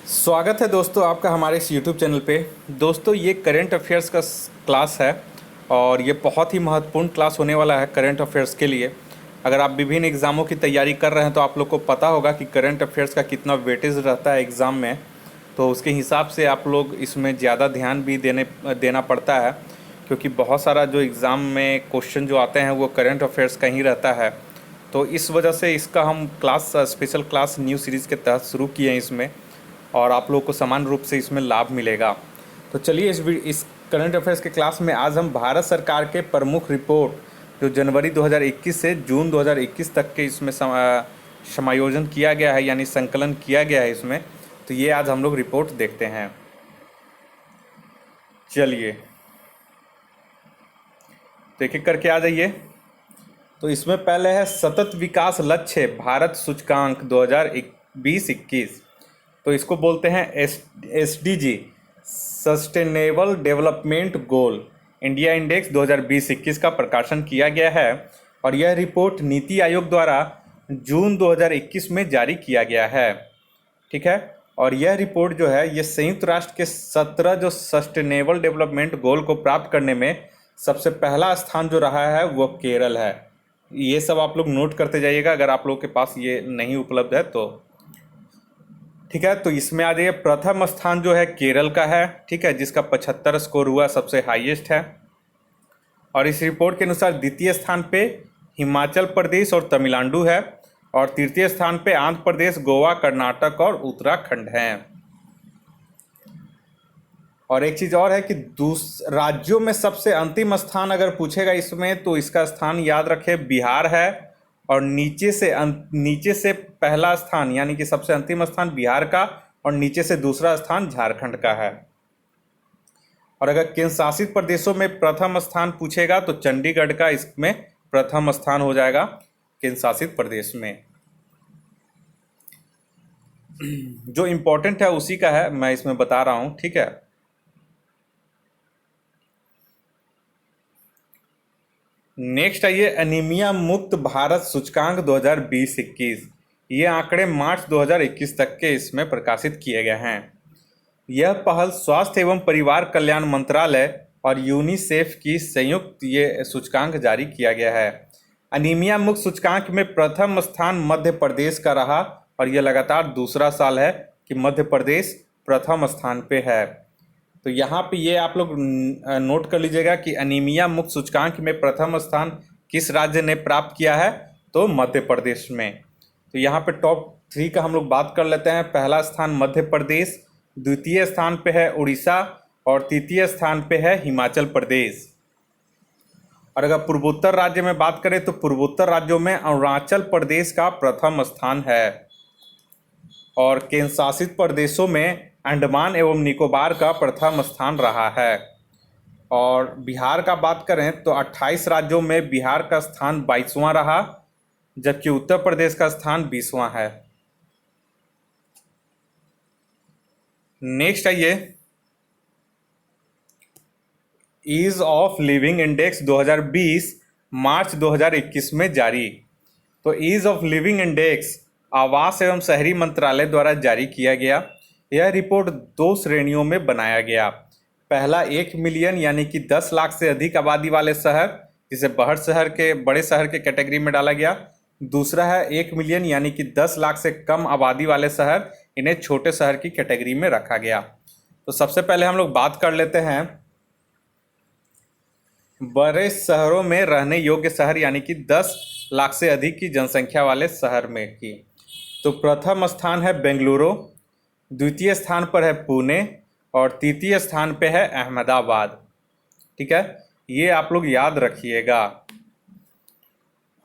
स्वागत है दोस्तों आपका हमारे इस YouTube चैनल पे। दोस्तों ये करंट अफेयर्स का क्लास है और ये बहुत ही महत्वपूर्ण क्लास होने वाला है करंट अफेयर्स के लिए। अगर आप विभिन्न एग्ज़ामों की तैयारी कर रहे हैं तो आप लोग को पता होगा कि करंट अफेयर्स का कितना वेटेज रहता है एग्ज़ाम में, तो उसके हिसाब से आप लोग इसमें ज़्यादा ध्यान भी देना पड़ता है, क्योंकि बहुत सारा जो एग्ज़ाम में क्वेश्चन जो आते हैं वो करंट अफेयर्स का ही रहता है। तो इस वजह से इसका हम class special class new series के तहत शुरू किए हैं इसमें, और आप लोग को समान रूप से इसमें लाभ मिलेगा। तो चलिए इस करंट अफेयर्स के क्लास में आज हम भारत सरकार के प्रमुख रिपोर्ट जो जनवरी 2021 से जून 2021 तक के इसमें समायोजन किया गया है, यानी संकलन किया गया है इसमें, तो ये आज हम लोग रिपोर्ट देखते हैं। चलिए तो एक एक करके आ जाइए। तो इसमें पहले है सतत विकास लक्ष्य भारत सूचकांक 2020-21। तो इसको बोलते हैं SDG, sustainable development goal India index 2020-21 का प्रकाशन किया गया है, और यह रिपोर्ट नीति आयोग द्वारा जून 2021 में जारी किया गया है। ठीक है, और यह रिपोर्ट जो है ये संयुक्त राष्ट्र के 17 जो सस्टेनेबल डेवलपमेंट गोल को प्राप्त करने में सबसे पहला स्थान जो रहा है वो केरल है। ये सब आप लोग नोट करते जाइएगा अगर आप लोग के पास ये नहीं उपलब्ध है तो। ठीक है, तो इसमें आ जाइए, प्रथम स्थान जो है केरल का है, ठीक है, जिसका 75 स्कोर हुआ, सबसे हाईएस्ट है। और इस रिपोर्ट के अनुसार द्वितीय स्थान पे हिमाचल प्रदेश और तमिलनाडु है, और तृतीय स्थान पे आंध्र प्रदेश, गोवा, कर्नाटक और उत्तराखंड हैं। और एक चीज़ और है कि राज्यों में सबसे अंतिम स्थान अगर पूछेगा इसमें तो इसका स्थान याद रखें बिहार है, और नीचे से पहला स्थान यानी कि सबसे अंतिम स्थान बिहार का, और नीचे से दूसरा स्थान झारखंड का है। और अगर केंद्र शासित प्रदेशों में प्रथम स्थान पूछेगा तो चंडीगढ़ का इसमें प्रथम स्थान हो जाएगा केंद्र शासित प्रदेश में। जो इम्पोर्टेंट है उसी का है, मैं इसमें बता रहा हूँ। ठीक है, नेक्स्ट आइए, एनीमिया मुक्त भारत सूचकांक 2020-21। ये आंकड़े मार्च 2021 तक के इसमें प्रकाशित किए गए हैं। यह पहल स्वास्थ्य एवं परिवार कल्याण मंत्रालय और यूनिसेफ की संयुक्त ये सूचकांक जारी किया गया है। एनीमिया मुक्त सूचकांक में प्रथम स्थान मध्य प्रदेश का रहा, और यह लगातार दूसरा साल है कि मध्य प्रदेश प्रथम स्थान पे है। तो यहाँ पे ये आप लोग नोट कर लीजिएगा कि एनीमिया मुक्त सूचकांक में प्रथम स्थान किस राज्य ने प्राप्त किया है, तो मध्य प्रदेश में। तो यहाँ पे टॉप 3 का हम लोग बात कर लेते हैं। पहला स्थान मध्य प्रदेश, द्वितीय स्थान पे है उड़ीसा, और तृतीय स्थान पे है हिमाचल प्रदेश। और अगर पूर्वोत्तर राज्य में बात करें तो पूर्वोत्तर राज्यों में अरुणाचल प्रदेश का प्रथम स्थान है, और केंद्र शासित प्रदेशों में अंडमान एवं निकोबार का प्रथम स्थान रहा है। और बिहार का बात करें तो 28 राज्यों में बिहार का स्थान 22वां रहा, जबकि उत्तर प्रदेश का स्थान 20वां है। नेक्स्ट आइए, ईज ऑफ लिविंग इंडेक्स 2020 मार्च 2021 में जारी। तो ईज ऑफ लिविंग इंडेक्स आवास एवं शहरी मंत्रालय द्वारा जारी किया गया। यह रिपोर्ट 2 श्रेणियों में बनाया गया। पहला 1 मिलियन यानी कि 10 लाख से अधिक आबादी वाले शहर, जिसे बड़े शहर के कैटेगरी में डाला गया। दूसरा है 1 मिलियन यानी कि 10 लाख से कम आबादी वाले शहर, इन्हें छोटे शहर की कैटेगरी में रखा गया। तो सबसे पहले हम लोग बात कर लेते हैं बड़े शहरों में रहने योग्य शहर यानी कि 10 लाख से अधिक की जनसंख्या वाले शहर में की। तो प्रथम स्थान है बेंगलुरु, द्वितीय स्थान पर है पुणे, और तृतीय स्थान पे है अहमदाबाद। ठीक है, ये आप लोग याद रखिएगा।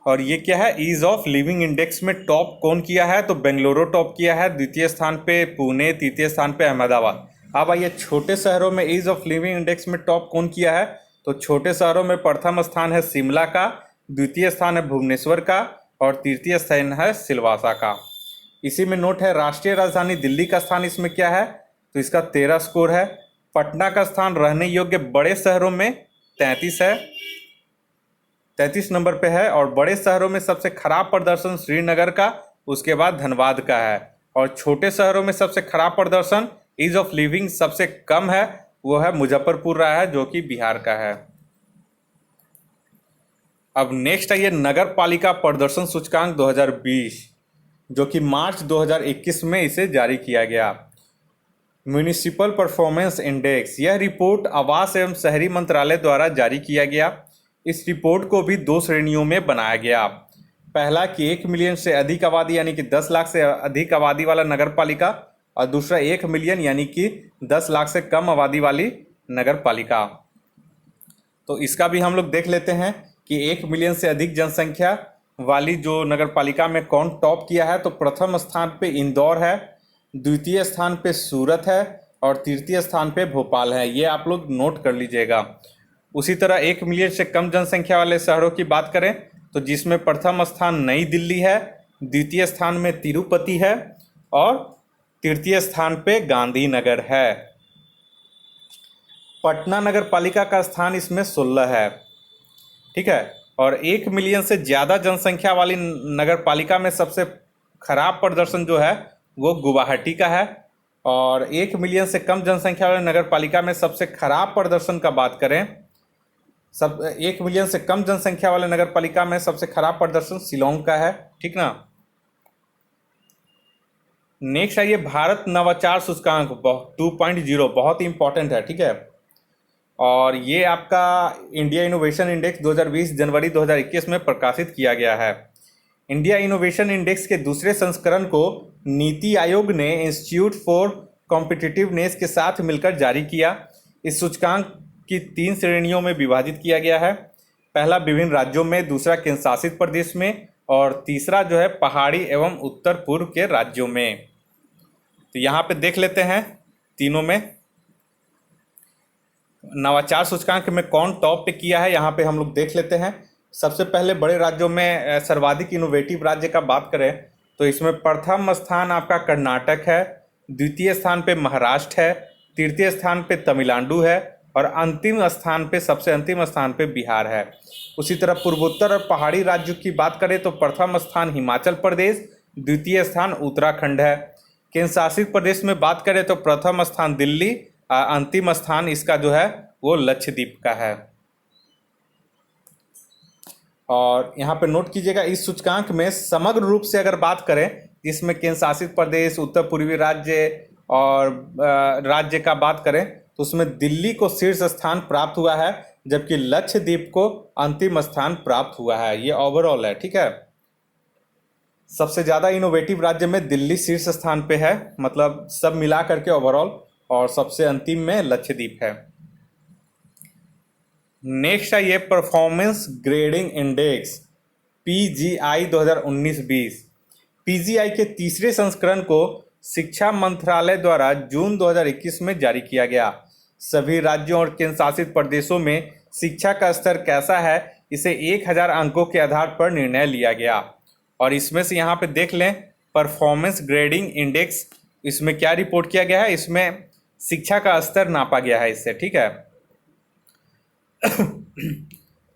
और ये क्या है, ईज ऑफ लिविंग इंडेक्स में टॉप कौन किया है, तो बेंगलुरु टॉप किया है, द्वितीय स्थान पे पुणे, तृतीय स्थान पे अहमदाबाद। अब आइए छोटे शहरों में ईज ऑफ लिविंग इंडेक्स में टॉप कौन किया है, तो छोटे शहरों में प्रथम स्थान है शिमला का, द्वितीय स्थान है भुवनेश्वर का, और तृतीय स्थान है सिलवासा का। इसी में नोट है, राष्ट्रीय राजधानी दिल्ली का स्थान इसमें क्या है, तो इसका 13 स्कोर है। पटना का स्थान रहने योग्य बड़े शहरों में 33 है, 33 नंबर पे है। और बड़े शहरों में सबसे खराब प्रदर्शन श्रीनगर का, उसके बाद धनबाद का है। और छोटे शहरों में सबसे खराब प्रदर्शन, ईज ऑफ लिविंग सबसे कम है, वो है मुजफ्फरपुर रहा है जो कि बिहार का है। अब नेक्स्ट आइए नगर पालिका प्रदर्शन सूचकांक 2020, जो कि मार्च 2021 में इसे जारी किया गया। म्यूनिसिपल परफॉर्मेंस इंडेक्स, यह रिपोर्ट आवास एवं शहरी मंत्रालय द्वारा जारी किया गया। इस रिपोर्ट को भी दो श्रेणियों में बनाया गया। पहला कि 1 मिलियन से अधिक आबादी यानी कि 10 लाख से अधिक आबादी वाला नगर पालिका, और दूसरा 1 मिलियन यानी कि 10 लाख से कम आबादी वाली नगर पालिका। तो इसका भी हम लोग देख लेते हैं कि 1 मिलियन से अधिक जनसंख्या वाली जो नगर पालिका में कौन टॉप किया है। तो प्रथम स्थान पे इंदौर है, द्वितीय स्थान पे सूरत है और तृतीय स्थान पे भोपाल है। ये आप लोग नोट कर लीजिएगा। उसी तरह 1 मिलियन से कम जनसंख्या वाले शहरों की बात करें तो जिसमें प्रथम स्थान नई दिल्ली है, द्वितीय स्थान में तिरुपति है और तृतीय स्थान पे गांधीनगर है। पटना नगर पालिका का स्थान इसमें 16 है, ठीक है। और 1 मिलियन से ज़्यादा जनसंख्या वाली नगर पालिका में सबसे खराब प्रदर्शन जो है वो गुवाहाटी का है। और 1 मिलियन से कम जनसंख्या वाले नगर पालिका में सबसे खराब प्रदर्शन का बात करें, 1 मिलियन से कम जनसंख्या वाले नगर पालिका में सबसे खराब प्रदर्शन शिलोंग का है, ठीक ना। नेक्स्ट आइए भारत नवाचार सूचकांक 2.0, बहुत ही इंपॉर्टेंट है, ठीक है। और ये आपका इंडिया इनोवेशन इंडेक्स 2020 जनवरी 2021 में प्रकाशित किया गया है। इंडिया इनोवेशन इंडेक्स के दूसरे संस्करण को नीति आयोग ने इंस्टीट्यूट फॉर कॉम्पिटिटिवनेस के साथ मिलकर जारी किया। इस सूचकांक की 3 श्रेणियों में विभाजित किया गया है। पहला विभिन्न राज्यों में, दूसरा केंद्र शासित प्रदेश में और तीसरा जो है पहाड़ी एवं उत्तर पूर्व के राज्यों में। तो यहाँ पे देख लेते हैं तीनों में नवाचार सूचकांक में कौन टॉप पे किया है। यहाँ पे हम लोग देख लेते हैं। सबसे पहले बड़े राज्यों में सर्वाधिक इनोवेटिव राज्य का बात करें तो इसमें प्रथम स्थान आपका कर्नाटक है, द्वितीय स्थान पे महाराष्ट्र है, तृतीय स्थान पे तमिलनाडु है और अंतिम स्थान पे, सबसे अंतिम स्थान पे बिहार है। उसी तरह पूर्वोत्तर और पहाड़ी राज्यों की बात करें तो प्रथम स्थान हिमाचल प्रदेश, द्वितीय स्थान उत्तराखंड है। केंद्र शासित प्रदेश में बात करें तो प्रथम स्थान दिल्ली, अंतिम स्थान इसका जो है वो लक्षद्वीप का है। और यहाँ पे नोट कीजिएगा, इस सूचकांक में समग्र रूप से अगर बात करें जिसमें केंद्र शासित प्रदेश, उत्तर पूर्वी राज्य और राज्य का बात करें तो उसमें दिल्ली को शीर्ष स्थान प्राप्त हुआ है, जबकि लक्षद्वीप को अंतिम स्थान प्राप्त हुआ है। ये ओवरऑल है, ठीक है। सबसे ज़्यादा इनोवेटिव राज्य में दिल्ली शीर्ष स्थान पे है, मतलब सब मिला करके ओवरऑल, और सबसे अंतिम में लक्षद्वीप है। नेक्स्ट है ये performance grading index PGI 2019-20। PGI के तीसरे संस्करण को शिक्षा मंत्रालय द्वारा जून 2021 में जारी किया गया। सभी राज्यों और केंद्र शासित प्रदेशों में शिक्षा का स्तर कैसा है इसे 1000 अंकों के आधार पर निर्णय लिया गया। और इसमें से यहाँ पे देख लें परफॉर्मेंस ग्रेडिंग इंडेक्स, इसमें क्या रिपोर्ट किया गया है, इसमें शिक्षा का स्तर नापा गया है इससे, ठीक है।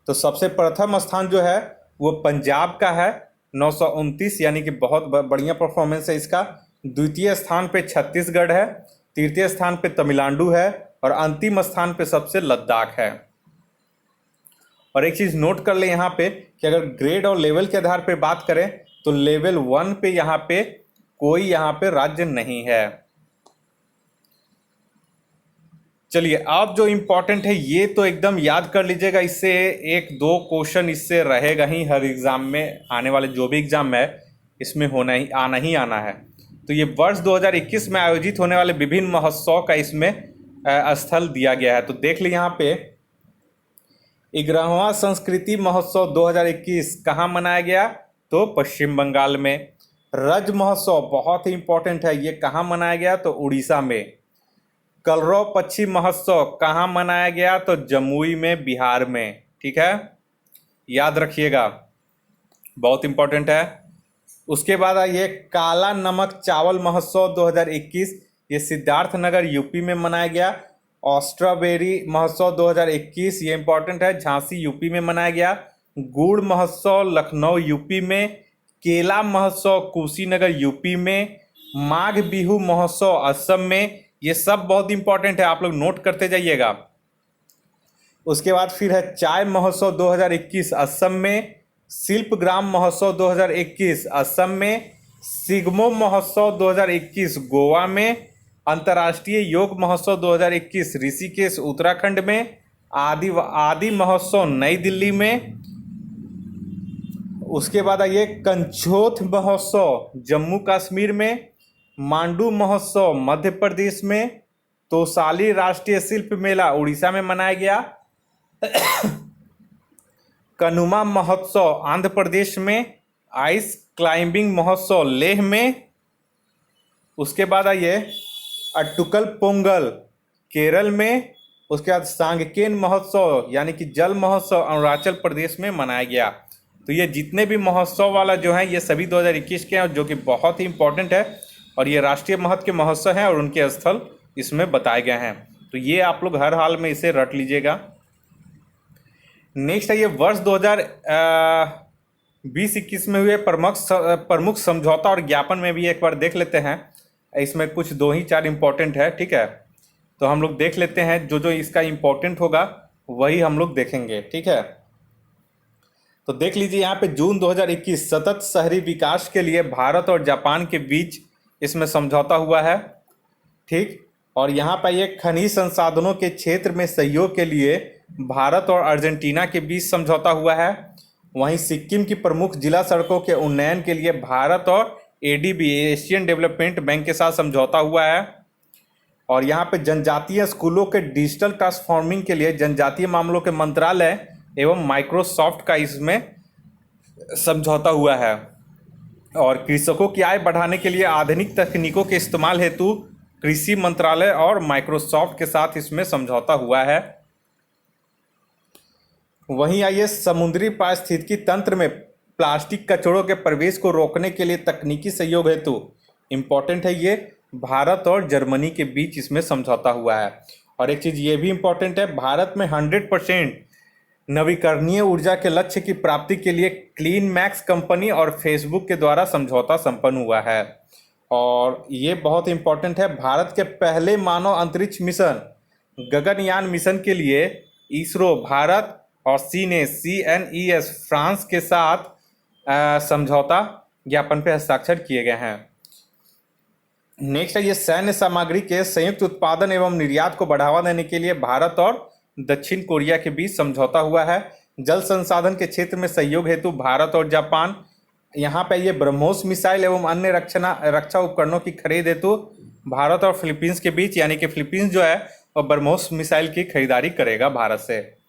तो सबसे प्रथम स्थान जो है वो पंजाब का है 929, यानी कि बहुत बढ़िया परफॉर्मेंस है इसका। द्वितीय स्थान पे छत्तीसगढ़ है, तृतीय स्थान पे तमिलनाडु है और अंतिम स्थान पे सबसे लद्दाख है। और एक चीज़ नोट कर ले यहाँ पे कि अगर ग्रेड और लेवल के आधार पे बात करें तो लेवल 1 पे यहाँ पे कोई यहाँ पे राज्य नहीं है। चलिए अब जो इम्पोर्टेंट है ये तो एकदम याद कर लीजिएगा, इससे 1-2 क्वेश्चन इससे रहेगा ही हर एग्जाम में, आने वाले जो भी एग्जाम है इसमें आना ही आना है। तो ये वर्ष 2021 में आयोजित होने वाले विभिन्न महोत्सव का इसमें स्थल दिया गया है। तो देख ली यहाँ पे 11वां संस्कृति महोत्सव 2021 कहाँ मनाया गया, तो पश्चिम बंगाल में। रज महोत्सव बहुत ही इंपॉर्टेंट है, ये कहाँ मनाया गया, तो उड़ीसा में। कलरव पक्षी महोत्सव कहाँ मनाया गया, तो जमुई में, बिहार में, ठीक है, याद रखिएगा, बहुत इंपॉर्टेंट है। उसके बाद ये काला नमक चावल महोत्सव 2021, ये सिद्धार्थनगर यूपी में मनाया गया। स्ट्रॉबेरी महोत्सव 2021, ये इंपॉर्टेंट है, झांसी यूपी में मनाया गया। गुड़ महोत्सव लखनऊ यूपी में। केला महोत्सव कुशीनगर यूपी में। माघ बिहू महोत्सव असम में, ये सब बहुत इंपॉर्टेंट है, आप लोग नोट करते जाइएगा। उसके बाद फिर है चाय महोत्सव 2021 असम में, शिल्पग्राम महोत्सव 2021 असम में, सिग्मो महोत्सव 2021 गोवा में, अंतर्राष्ट्रीय योग महोत्सव 2021 ऋषिकेश उत्तराखंड में, आदि महोत्सव नई दिल्ली में। उसके बाद आइए कंछोथ महोत्सव जम्मू कश्मीर में, मांडू महोत्सव मध्य प्रदेश में, तोसाली राष्ट्रीय शिल्प मेला उड़ीसा में मनाया गया, कनुमा महोत्सव आंध्र प्रदेश में, आइस क्लाइंबिंग महोत्सव लेह में। उसके बाद आइए अट्टुकल पोंगल केरल में। उसके बाद सांगकेन महोत्सव यानी कि जल महोत्सव अरुणाचल प्रदेश में मनाया गया। तो ये जितने भी महोत्सव वाला जो है ये सभी 2021 के हैं, जो कि बहुत ही इंपॉर्टेंट है और ये राष्ट्रीय महत्व के महोत्सव हैं और उनके स्थल इसमें बताए गए हैं। तो ये आप लोग हर हाल में इसे रट लीजिएगा। नेक्स्ट है ये वर्ष 2020-21 में हुए प्रमुख समझौता और ज्ञापन में भी एक बार देख लेते हैं। इसमें कुछ 2-4 इंपॉर्टेंट है, ठीक है। तो हम लोग देख लेते हैं, जो जो इसका इंपॉर्टेंट होगा वही हम लोग देखेंगे, ठीक है। तो देख लीजिए यहाँ पे जून 2021 सतत शहरी विकास के लिए भारत और जापान के बीच इसमें समझौता हुआ है, ठीक। और यहाँ पर ये खनिज संसाधनों के क्षेत्र में सहयोग के लिए भारत और अर्जेंटीना के बीच समझौता हुआ है। वहीं सिक्किम की प्रमुख जिला सड़कों के उन्नयन के लिए भारत और एडीबी एशियन डेवलपमेंट बैंक के साथ समझौता हुआ है। और यहाँ पे जनजातीय स्कूलों के डिजिटल ट्रांसफॉर्मिंग के लिए जनजातीय मामलों के मंत्रालय एवं माइक्रोसॉफ्ट का इसमें समझौता हुआ है। और कृषकों की आय बढ़ाने के लिए आधुनिक तकनीकों के इस्तेमाल हेतु कृषि मंत्रालय और माइक्रोसॉफ्ट के साथ इसमें समझौता हुआ है। वहीं आइए समुद्री पारिस्थितिकी तंत्र में प्लास्टिक कचरों के प्रवेश को रोकने के लिए तकनीकी सहयोग हेतु इम्पोर्टेंट है, ये भारत और जर्मनी के बीच इसमें समझौता हुआ है। और एक चीज़ ये भी इम्पोर्टेंट है, भारत में 100% नवीकरणीय ऊर्जा के लक्ष्य की प्राप्ति के लिए क्लीन मैक्स कंपनी और फेसबुक के द्वारा समझौता संपन्न हुआ है। और ये बहुत इंपॉर्टेंट है, भारत के पहले मानव अंतरिक्ष मिशन गगनयान मिशन के लिए इसरो भारत और CNES फ्रांस के साथ समझौता ज्ञापन पर हस्ताक्षर किए गए हैं। नेक्स्ट है ये सैन्य सामग्री के संयुक्त उत्पादन एवं निर्यात को बढ़ावा देने के लिए भारत और दक्षिण कोरिया के बीच समझौता हुआ है। जल संसाधन के क्षेत्र में सहयोग हेतु भारत और जापान, यहाँ पे ये ब्रह्मोस मिसाइल एवं अन्य रक्षा उपकरणों की खरीद हेतु भारत और फिलीपींस के बीच, यानी कि फिलीपींस जो है वह ब्रह्मोस मिसाइल की खरीदारी करेगा भारत से।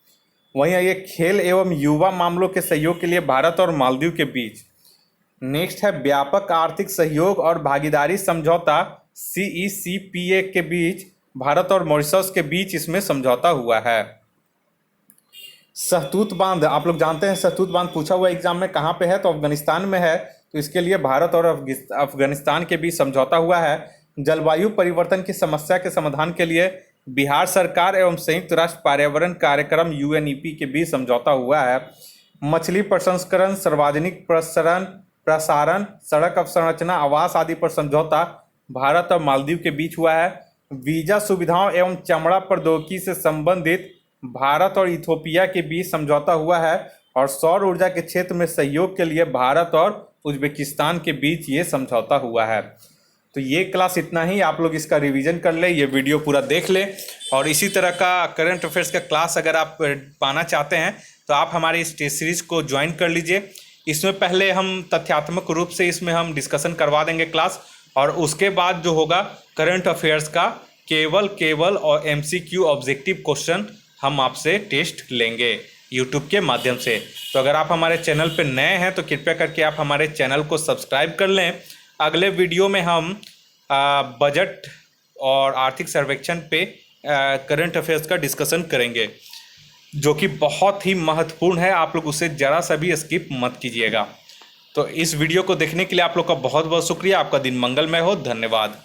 वहीं ये खेल एवं युवा मामलों के सहयोग के लिए भारत और मालदीव के बीच। नेक्स्ट है व्यापक आर्थिक सहयोग और भागीदारी समझौता CECPA के बीच भारत और मॉरिशस के बीच इसमें समझौता हुआ है। सहतूत बांध, आप लोग जानते हैं सहतूत बांध पूछा हुआ एग्जाम में कहाँ पे है, तो अफगानिस्तान में है। तो इसके लिए भारत और अफगानिस्तान के बीच समझौता हुआ है। जलवायु परिवर्तन की समस्या के समाधान के लिए बिहार सरकार एवं संयुक्त राष्ट्र पर्यावरण कार्यक्रम UNEP के बीच समझौता हुआ है। मछली प्रसंस्करण, सार्वजनिक प्रसारण, सड़क अवसंरचना, आवास आदि पर समझौता भारत और मालदीव के बीच हुआ है। वीजा सुविधाओं एवं चमड़ा प्रौद्योगिकी से संबंधित भारत और इथोपिया के बीच समझौता हुआ है। और सौर ऊर्जा के क्षेत्र में सहयोग के लिए भारत और उज्बेकिस्तान के बीच ये समझौता हुआ है। तो ये क्लास इतना ही, आप लोग इसका रिवीजन कर ले, ये वीडियो पूरा देख ले। और इसी तरह का करंट अफेयर्स का क्लास अगर आप पाना चाहते हैं तो आप हमारे इस टेस्ट सीरीज को ज्वाइन कर लीजिए। इसमें पहले हम तथ्यात्मक रूप से इसमें हम डिस्कशन करवा देंगे क्लास, और उसके बाद जो होगा करंट अफेयर्स का केवल और MCQ ऑब्जेक्टिव क्वेश्चन हम आपसे टेस्ट लेंगे यूट्यूब के माध्यम से। तो अगर आप हमारे चैनल पर नए हैं तो कृपया करके आप हमारे चैनल को सब्सक्राइब कर लें। अगले वीडियो में हम बजट और आर्थिक सर्वेक्षण पे करंट अफेयर्स का डिस्कशन करेंगे, जो कि बहुत ही महत्वपूर्ण है। आप लोग उसे ज़रा सा भी स्किप मत कीजिएगा। तो इस वीडियो को देखने के लिए आप लोग का बहुत बहुत शुक्रिया। आपका दिन मंगलमय हो। धन्यवाद।